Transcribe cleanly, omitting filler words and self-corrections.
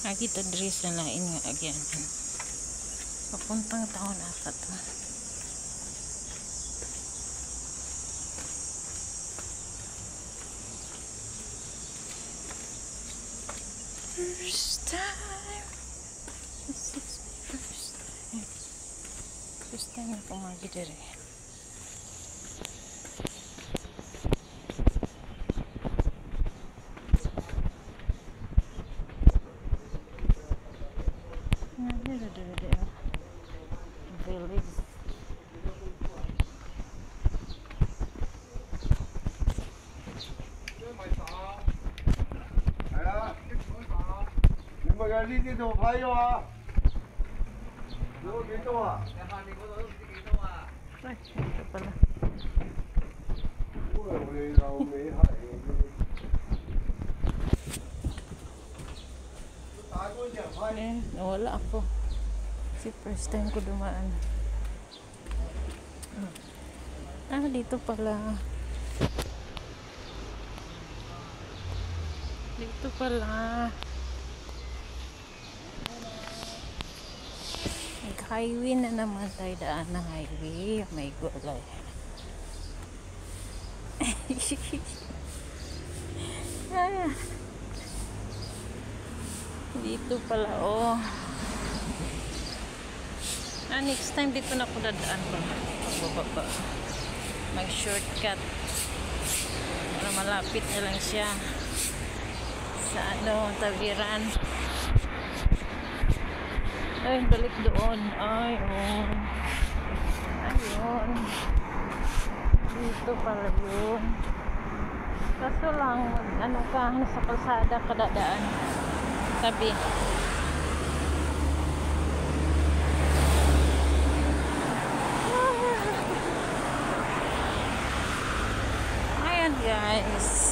Kita dress na lain nga agyan. Papuntang taon ata to. First time. This is my first time. First time ako magidere. Village. Ito pala. Nawala ako. Kasi first time ko dumaan. Dito pala. Dito pala. Nag-highway na naman tayo, daan ng highway. Oh my God. Dito pala, oh. Next time dito na ako dadaan pa. Pagbaba. Mag-shortcut. Para malapit na lang siya sa tawiran. Ay, balik doon. Ay, oh. Ayun. Dito pala yun. Kaso lang, nasa kalsada kadadaan. Sabi. Ayan, guys.